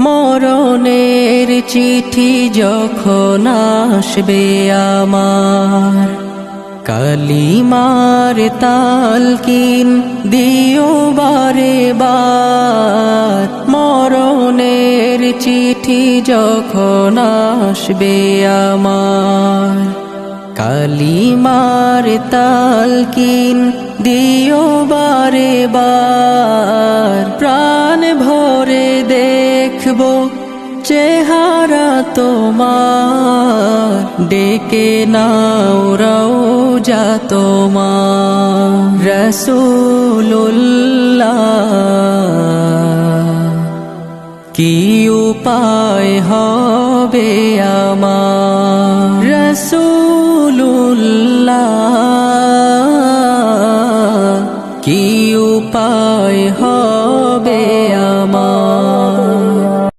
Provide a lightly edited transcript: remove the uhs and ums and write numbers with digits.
মরণের চিঠি যখন আসবে আমার, কালিমার তালকিন দিও বারে বার। মরণের চিঠি যখন আসবে আমার, কালিমার তালকিন দিও বারে বার। প্রাণ ভরে দেখব চেহারা তোমার, ডেকে নাও রওজা তোমার। রাসূলুল্লাহ কি উপায় হবে আমার, রাসূলুল্লাহ কি উপায় হবে